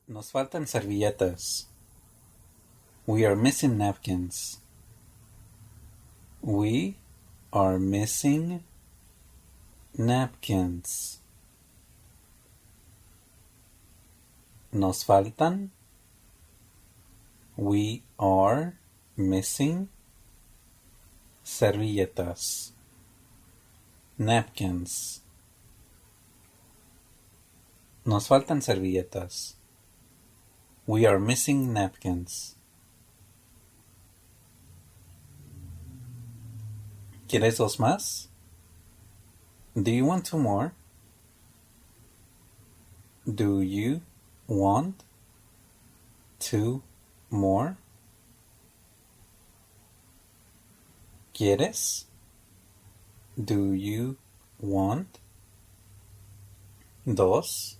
Nos faltan servilletas. We are missing napkins. We are missing napkins. Nos faltan. We are missing servilletas. Napkins. Nos faltan servilletas. We are missing napkins. ¿Quieres dos más? Do you want two more? Do you want two more? ¿Quieres? Do you want dos,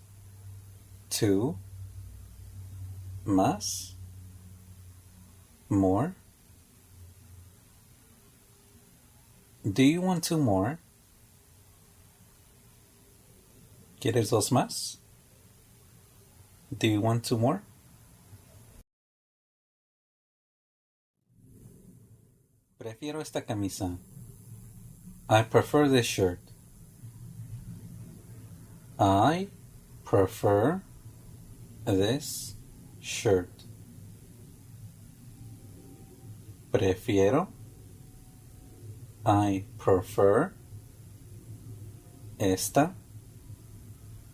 two, más, more? Do you want two more? ¿Quieres dos más? Do you want two more? Prefiero esta camisa. I prefer this shirt. I prefer this shirt. Prefiero. I prefer esta,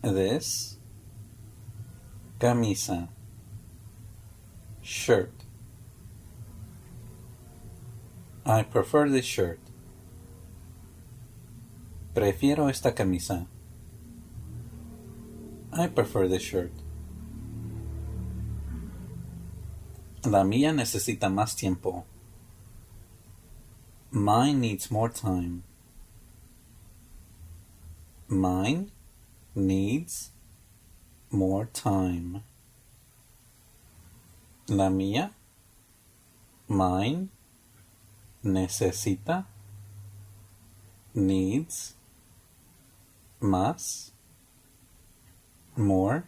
this, camisa, shirt. I prefer this shirt. Prefiero esta camisa. I prefer this shirt. La mía necesita más tiempo. Mine needs more time. Mine needs more time. La mía, mine, necesita, needs, más, more,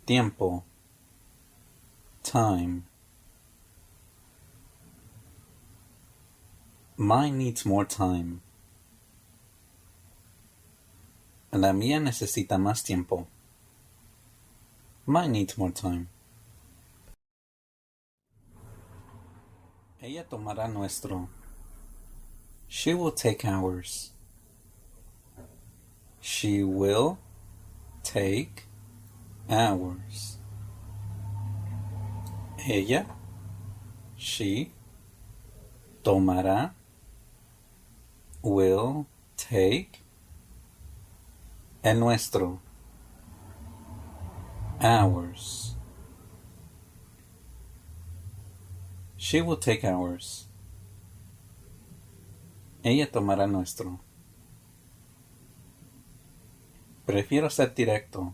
tiempo, time. Mine needs more time. La mía necesita más tiempo. Mine needs more time. Ella tomará nuestro. She will take ours. She will take ours. Ella, she, tomará, will take, el nuestro, ours. She will take ours. Ella tomará nuestro. Prefiero ser directo.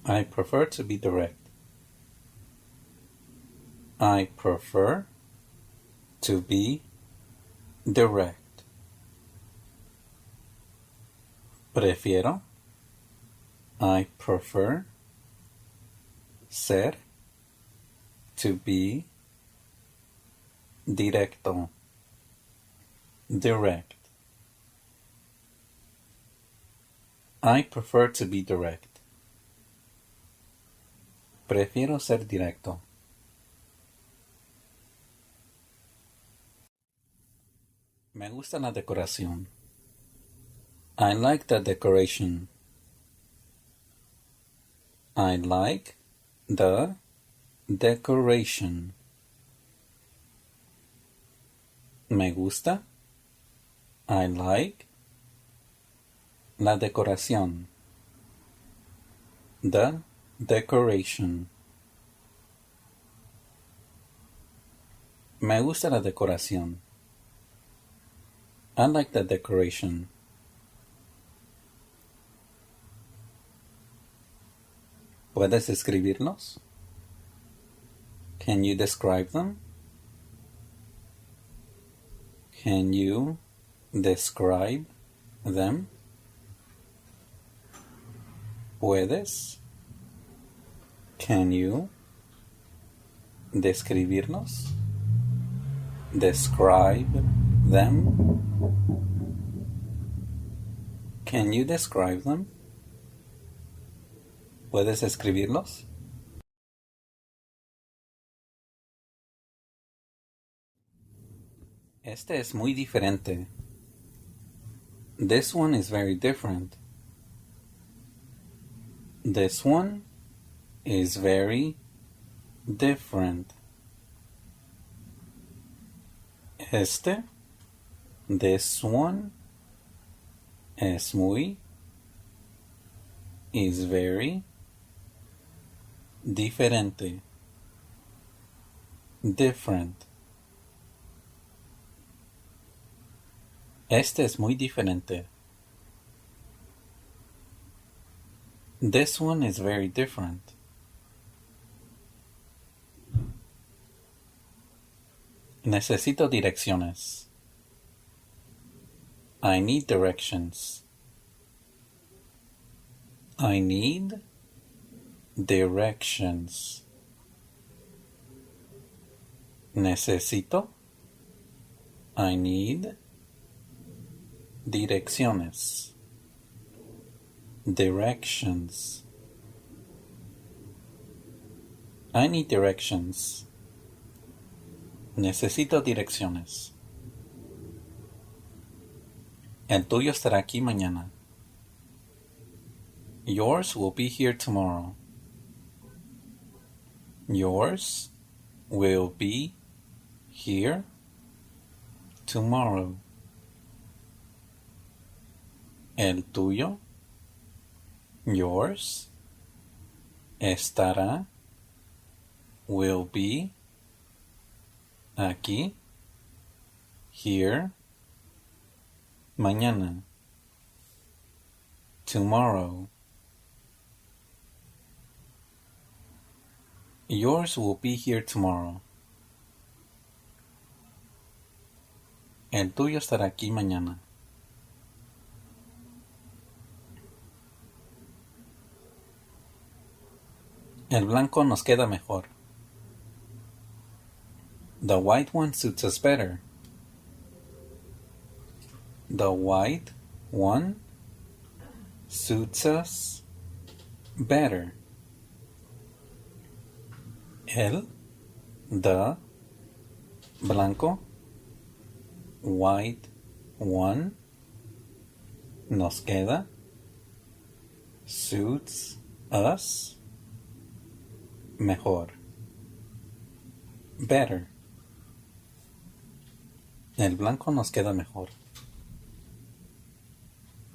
I prefer to be direct. I prefer to be direct. Prefiero. I prefer. Ser. To be. Directo. Direct. I prefer to be direct. Prefiero ser directo. Me gusta la decoración. I like the decoration. I like the decoration. Me gusta. I like la decoración. The decoration. Me gusta la decoración. I like the decoration. ¿Puedes escribirlos? Can you describe them? Can you describe them? ¿Puedes Can you describirnos? Describe them. Can you describe them? ¿Puedes escribirlos? Este es muy diferente. This one is very different. This one is very different. This one, es muy, is very, diferente, different. Este es muy diferente. This one is very different. Necesito direcciones. I need directions. I need directions. Necesito. I need direcciones. Directions. I need directions. Necesito direcciones. El tuyo estará aquí mañana. Yours will be here tomorrow. Yours will be here tomorrow. El tuyo, yours, estará, will be, aquí, here, mañana, tomorrow. Yours will be here tomorrow. El tuyo estará aquí mañana. El blanco nos queda mejor. The white one suits us better. The white one suits us better. The blanco, white one, nos queda, suits us, mejor, better. El blanco nos queda mejor.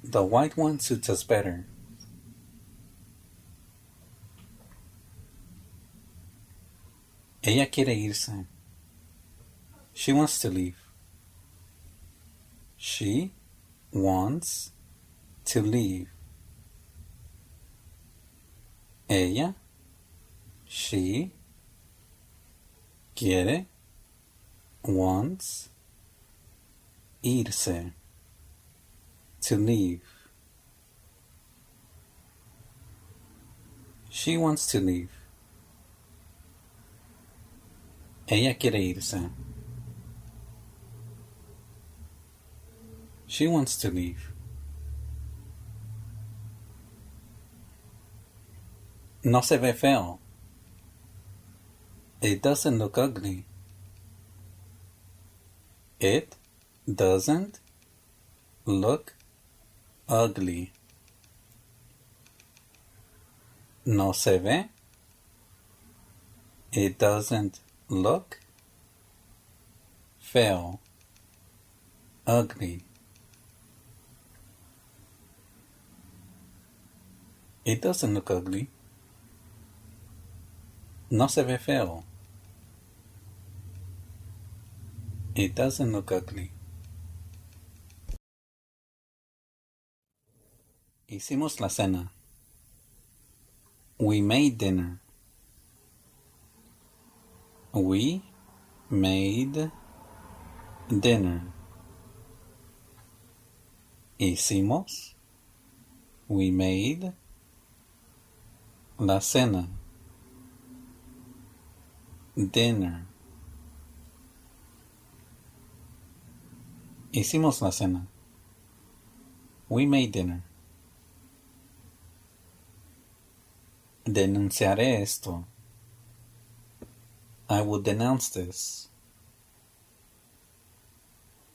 The white one suits us better. Ella quiere irse. She wants to leave. She wants to leave. Ella, she, quiere, wants, irse, to leave. She wants to leave. Ella quiere irse. She wants to leave. No se ve feo. It doesn't look ugly. It doesn't look ugly. No se ve. It doesn't look feo. Ugly. It doesn't look ugly. No se ve feo. It doesn't look ugly. Hicimos la cena. We made dinner. We made dinner. Hicimos. We made la cena. dinner. Hicimos la cena. We made dinner. Denunciaré esto. I will denounce this.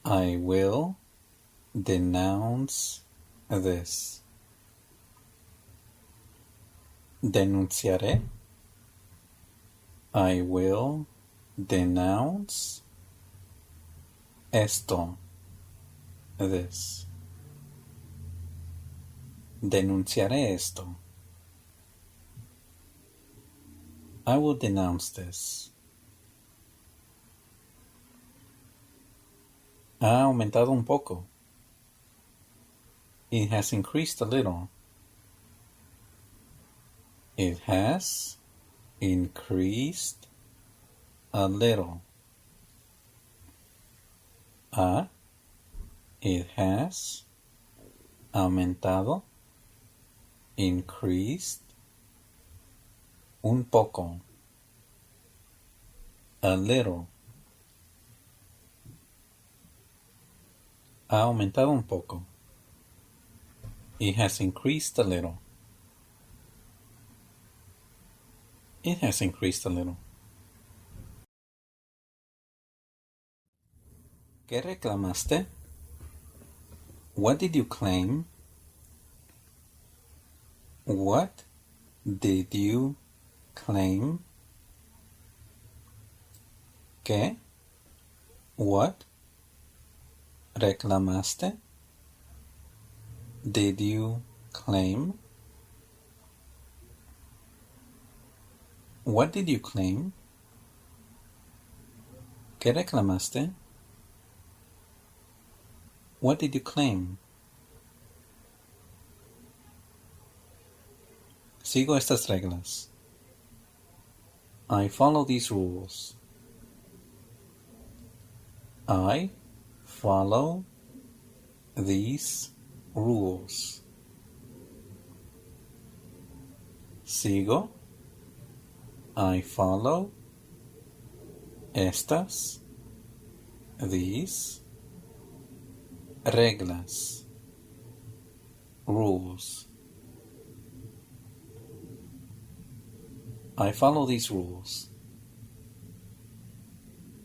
I will denounce this. Denunciaré. I will denounce esto. This. Denunciaré esto. I will denounce this. Ha aumentado un poco. It has increased a little. It has increased a little. It has aumentado, increased, un poco, a little. Ha aumentado un poco. It has increased a little. It has increased a little. ¿Qué reclamaste? What did you claim? What did you claim? ¿Qué? What? ¿Reclamaste? Did you claim? What did you claim? ¿Qué reclamaste? What did you claim? Sigo estas reglas. I follow these rules. I follow these rules. Sigo. I follow estas, these, reglas, rules. I follow these rules.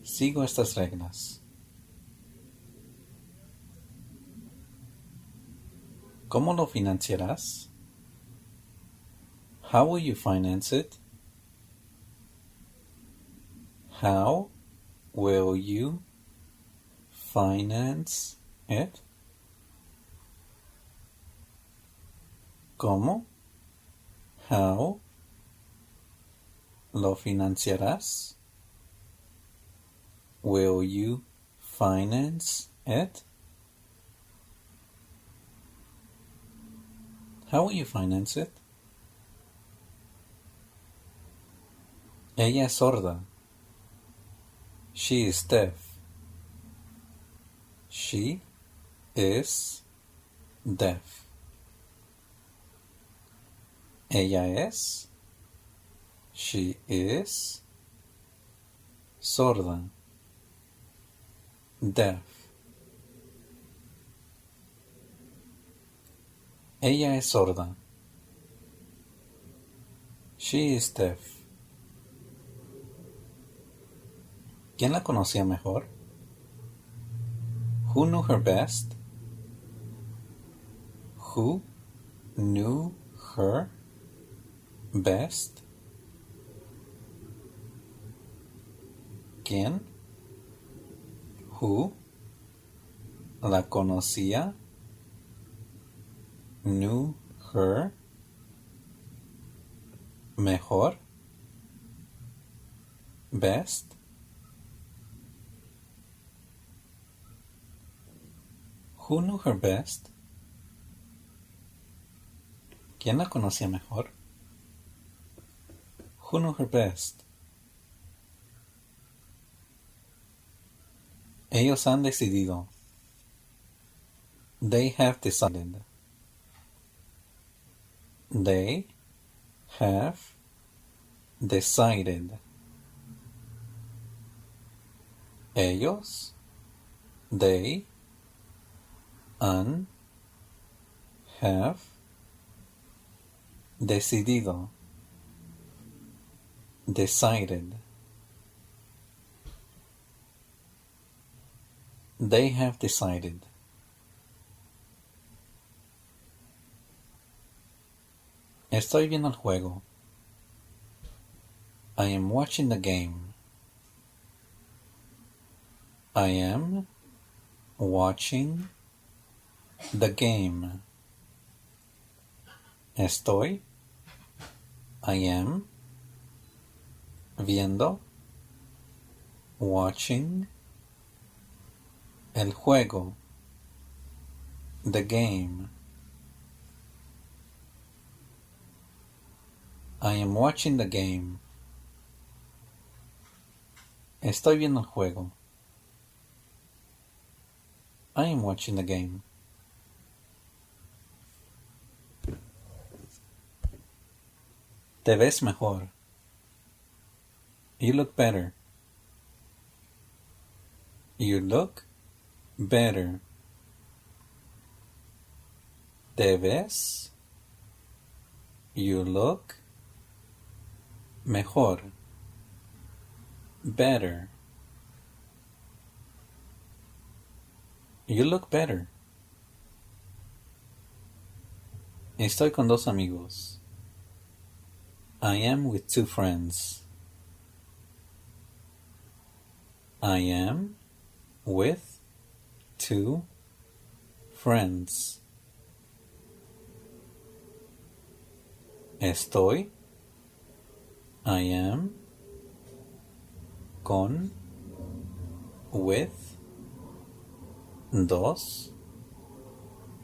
Sigo estas reglas. ¿Cómo lo financiarás? How will you finance it? How will you finance it? ¿Cómo? How lo financiarás? Will you finance it? How will you finance it? Ella es sorda. She is deaf. She is deaf. Ella es. She is sorda. Deaf. Ella es sorda. She is deaf. ¿Quién la conocía mejor? Who knew her best? Who knew her best? ¿Quién? Who la conocía? Knew her mejor? Best? Who knew her best? ¿Quién la conocía mejor? Who knew her best? Ellos han decidido. They have decided. They have decided. Ellos, they, han, have, decidido, decided. They have decided. Estoy viendo el juego. I am watching the game. I am watching the game. Estoy, I am, viendo, watching, el juego, the game. I am watching the game. Estoy viendo el juego. I am watching the game. Te ves mejor. You look better. You look better. Te ves. You look mejor. Better. You look better. Estoy con dos amigos. I am with two friends. I am with two friends. Estoy, I am, con, with, dos,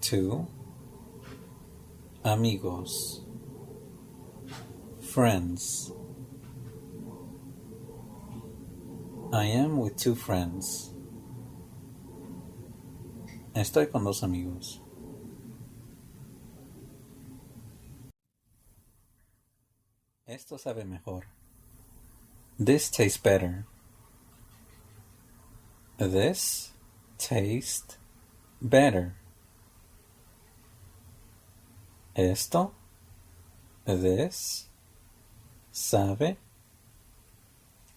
two, amigos, friends. I am with two friends. Estoy con dos amigos. Esto sabe mejor. This tastes better. This tastes better. Esto, this, sabe,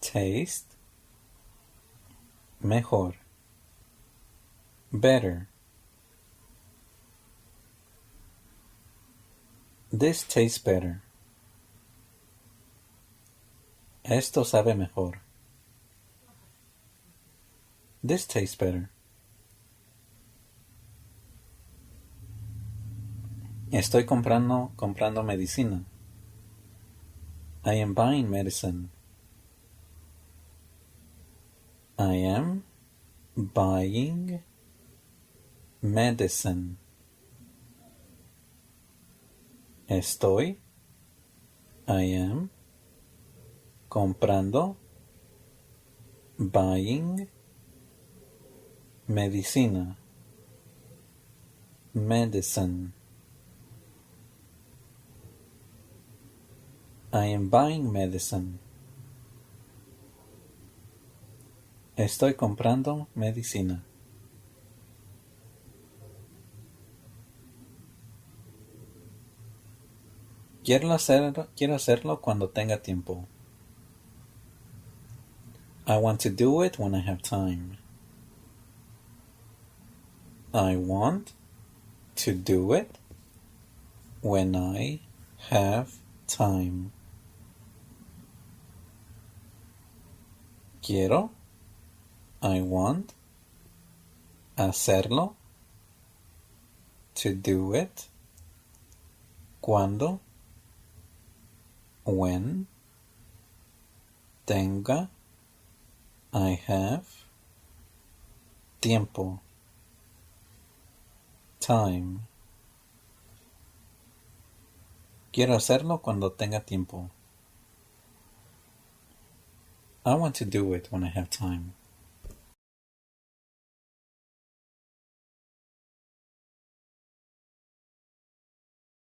taste, mejor, better. This tastes better. Esto sabe mejor. This tastes better. Estoy comprando medicina. I am buying medicine. I am buying medicine. Estoy, I am, comprando, buying, medicina, medicine. I am buying medicine. Estoy comprando medicina. Quiero hacerlo cuando tenga tiempo. I want to do it when I have time. I want to do it when I have time. Quiero, I want, hacerlo, to do it, cuando, when, tenga, I have, tiempo, time. Quiero hacerlo cuando tenga tiempo. I want to do it when I have time.